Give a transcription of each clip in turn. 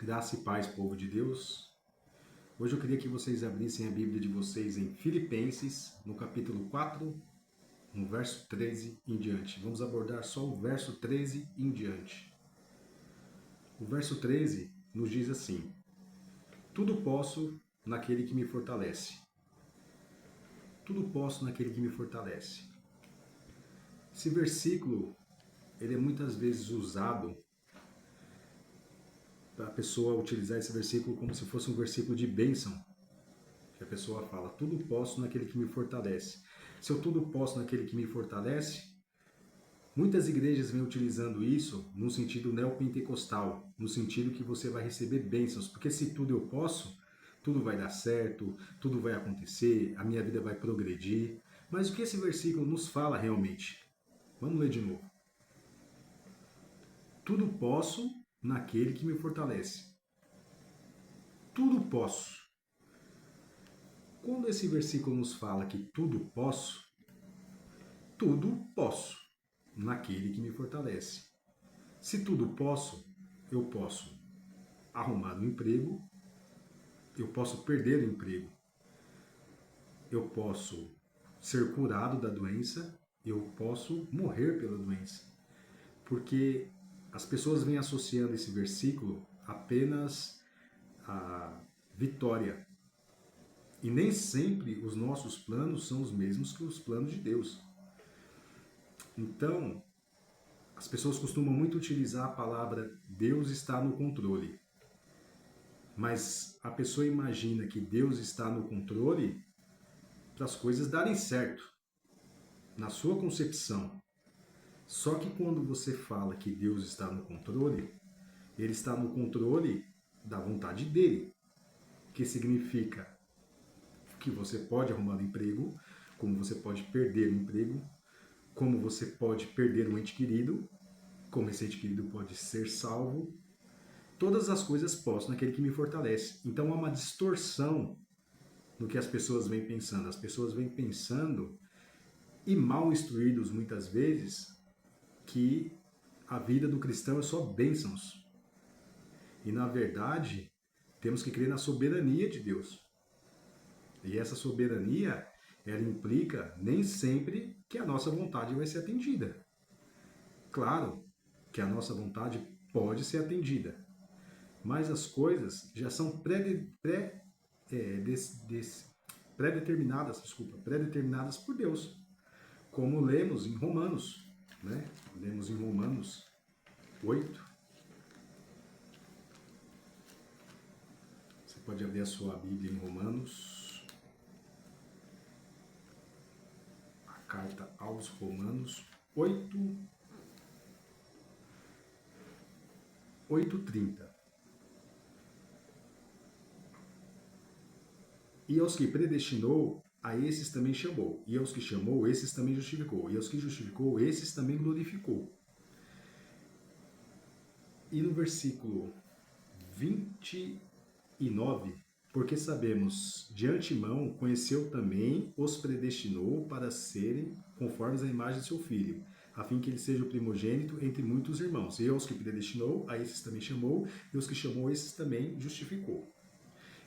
Graça e paz, povo de Deus. Hoje eu queria que vocês abrissem a Bíblia de vocês em Filipenses, no capítulo 4, no verso 13 em diante. Vamos abordar só o verso 13 em diante. O verso 13 nos diz assim: Tudo posso naquele que me fortalece. Tudo posso naquele que me fortalece. Esse versículo, ele é muitas vezes usado para a pessoa utilizar esse versículo como se fosse um versículo de bênção. Que a pessoa fala, tudo posso naquele que me fortalece. Se eu tudo posso naquele que me fortalece, muitas igrejas vêm utilizando isso no sentido neopentecostal, no sentido que você vai receber bênçãos, porque se tudo eu posso, tudo vai dar certo, tudo vai acontecer, a minha vida vai progredir. Mas o que esse versículo nos fala realmente? Vamos ler de novo. Tudo posso naquele que me fortalece. Tudo posso. Quando esse versículo nos fala que tudo posso naquele que me fortalece. Se tudo posso, eu posso arrumar um emprego, eu posso perder o emprego, eu posso ser curado da doença, eu posso morrer pela doença. Porque as pessoas vêm associando esse versículo apenas à vitória. E nem sempre os nossos planos são os mesmos que os planos de Deus. Então, as pessoas costumam muito utilizar a palavra Deus está no controle. Mas a pessoa imagina que Deus está no controle para as coisas darem certo, na sua concepção. Só que quando você fala que Deus está no controle, Ele está no controle da vontade dEle, que significa que você pode arrumar um emprego, como você pode perder o emprego, como você pode perder um ente querido, como esse ente querido pode ser salvo. Todas as coisas posso naquele que me fortalece. Então há uma distorção no que as pessoas vêm pensando. As pessoas vêm pensando, e mal instruídos muitas vezes, que a vida do cristão é só bênçãos. E na verdade, temos que crer na soberania de Deus. E essa soberania, ela implica nem sempre que a nossa vontade vai ser atendida. Claro que a nossa vontade pode ser atendida, mas as coisas já são pré-determinadas por Deus, como lemos em Romanos, né? Lemos em Romanos 8. Você pode abrir a sua Bíblia em Romanos, a carta aos Romanos 8:30. E aos que predestinou, a esses também chamou. E aos que chamou, esses também justificou. E aos que justificou, esses também glorificou. E no versículo 29, porque sabemos de antemão, conheceu também, os predestinou para serem conformes à imagem de seu Filho, a fim que ele seja o primogênito entre muitos irmãos. E aos que predestinou, a esses também chamou, e os que chamou, esses também justificou.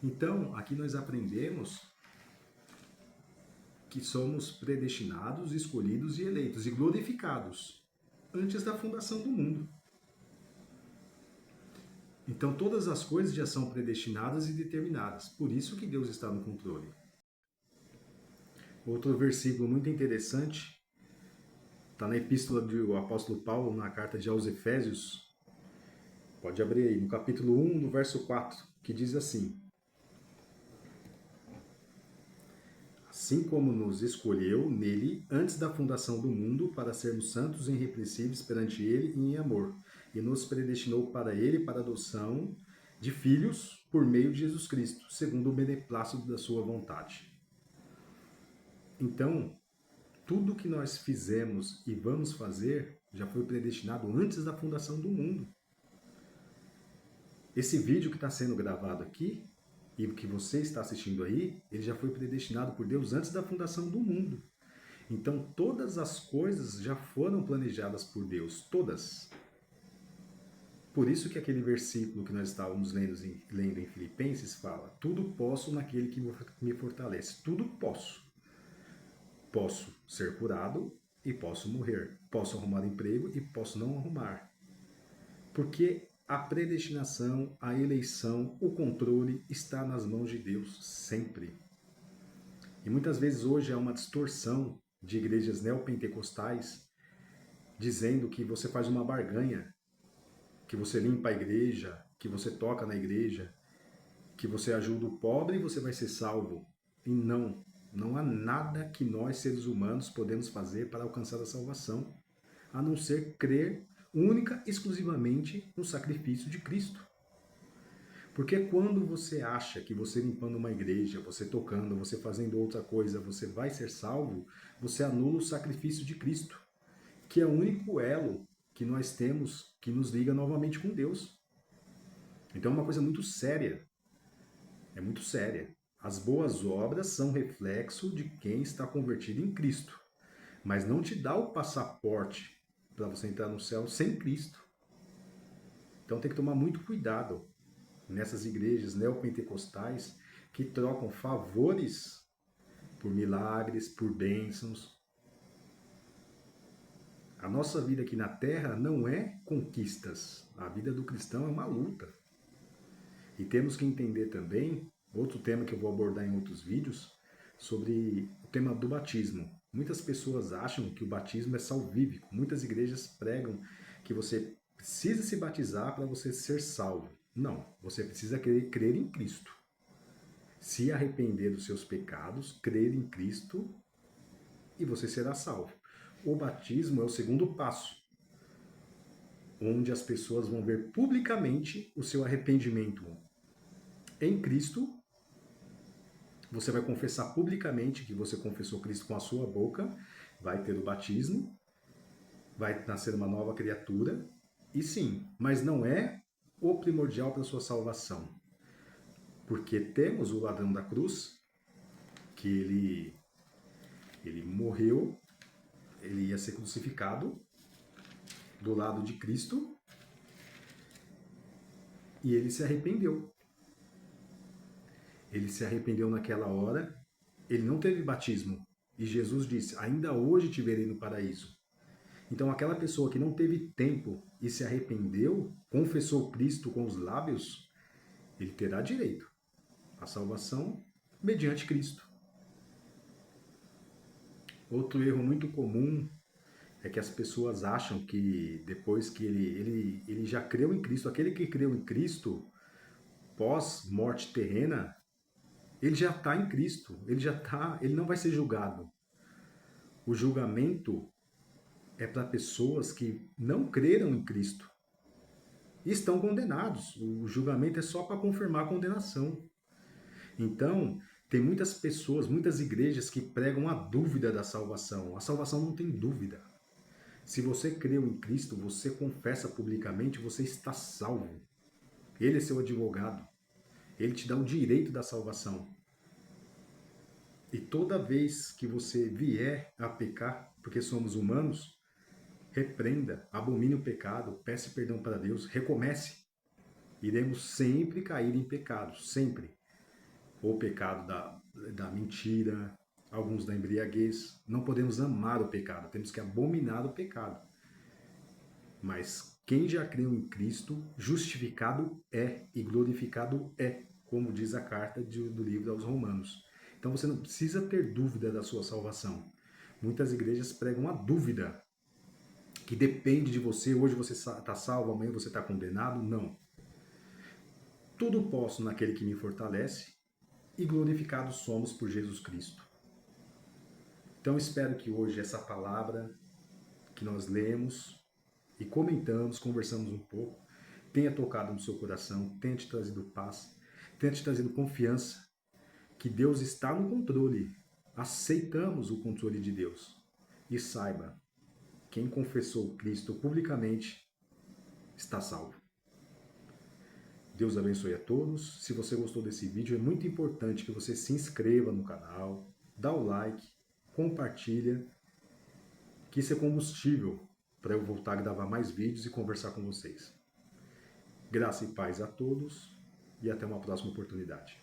Então, aqui nós aprendemos que somos predestinados, escolhidos e eleitos e glorificados antes da fundação do mundo. Então, todas as coisas já são predestinadas e determinadas. Por isso que Deus está no controle. Outro versículo muito interessante está na epístola do apóstolo Paulo, na carta aos Efésios. Pode abrir aí, no capítulo 1, no verso 4, que diz assim: Assim como nos escolheu nele antes da fundação do mundo para sermos santos e irrepreensíveis perante ele e em amor, e nos predestinou para ele para a adoção de filhos por meio de Jesus Cristo, segundo o beneplácito da sua vontade. Então, tudo que nós fizemos e vamos fazer já foi predestinado antes da fundação do mundo. Esse vídeo que está sendo gravado aqui, e o que você está assistindo aí, ele já foi predestinado por Deus antes da fundação do mundo. Então, todas as coisas já foram planejadas por Deus, todas. Por isso que aquele versículo que nós estávamos lendo em Filipenses fala: tudo posso naquele que me fortalece. Tudo posso. Posso ser curado e posso morrer. Posso arrumar emprego e posso não arrumar. Porque a predestinação, a eleição, o controle está nas mãos de Deus sempre. E muitas vezes hoje há uma distorção de igrejas neopentecostais dizendo que você faz uma barganha, que você limpa a igreja, que você toca na igreja, que você ajuda o pobre e você vai ser salvo. E não há nada que nós, seres humanos, podemos fazer para alcançar a salvação, a não ser crer única, exclusivamente no sacrifício de Cristo. Porque quando você acha que você limpando uma igreja, você tocando, você fazendo outra coisa, você vai ser salvo, você anula o sacrifício de Cristo, que é o único elo que nós temos que nos liga novamente com Deus. Então é uma coisa muito séria. É muito séria. As boas obras são reflexo de quem está convertido em Cristo, mas não te dá o passaporte para você entrar no céu sem Cristo. Então tem que tomar muito cuidado nessas igrejas neopentecostais que trocam favores por milagres, por bênçãos. A nossa vida aqui na Terra não é conquistas. A vida do cristão é uma luta. E temos que entender também, outro tema que eu vou abordar em outros vídeos, sobre o tema do batismo. Muitas pessoas acham que o batismo é salvífico. Muitas igrejas pregam que você precisa se batizar para você ser salvo. Não, você precisa crer em Cristo. Se arrepender dos seus pecados, crer em Cristo e você será salvo. O batismo é o segundo passo, onde as pessoas vão ver publicamente o seu arrependimento em Cristo. Você vai confessar publicamente que você confessou Cristo com a sua boca, vai ter o batismo, vai nascer uma nova criatura, e sim, mas não é o primordial para a sua salvação. Porque temos o ladrão da cruz, que ele morreu, ele ia ser crucificado do lado de Cristo, e ele se arrependeu. Ele se arrependeu naquela hora, ele não teve batismo. E Jesus disse: ainda hoje te verei no paraíso. Então aquela pessoa que não teve tempo e se arrependeu, confessou Cristo com os lábios, ele terá direito à salvação mediante Cristo. Outro erro muito comum é que as pessoas acham que depois que ele já creu em Cristo, aquele que creu em Cristo, pós-morte terrena, ele já está em Cristo, ele não vai ser julgado. O julgamento é para pessoas que não creram em Cristo e estão condenados. O julgamento é só para confirmar a condenação. Então, tem muitas pessoas, muitas igrejas que pregam a dúvida da salvação. A salvação não tem dúvida. Se você creu em Cristo, você confessa publicamente, você está salvo. Ele é seu advogado. Ele te dá o direito da salvação. E toda vez que você vier a pecar, porque somos humanos, repreenda, abomine o pecado, peça perdão para Deus, recomece. Iremos sempre cair em pecados, sempre. O pecado da mentira, alguns da embriaguez. Não podemos amar o pecado, temos que abominar o pecado. Mas quem já creu em Cristo, justificado é e glorificado é, como diz a carta do livro aos Romanos. Então você não precisa ter dúvida da sua salvação. Muitas igrejas pregam a dúvida, que depende de você, hoje você está salvo, amanhã você está condenado. Não. Tudo posso naquele que me fortalece, e glorificados somos por Jesus Cristo. Então espero que hoje essa palavra que nós lemos e comentamos, conversamos um pouco, tenha tocado no seu coração, tenha te trazido paz, tenha te trazido confiança que Deus está no controle. Aceitamos o controle de Deus. E saiba, quem confessou Cristo publicamente está salvo. Deus abençoe a todos. Se você gostou desse vídeo, é muito importante que você se inscreva no canal, dá o like, compartilha, que isso é combustível para eu voltar a gravar mais vídeos e conversar com vocês. Graça e paz a todos e até uma próxima oportunidade.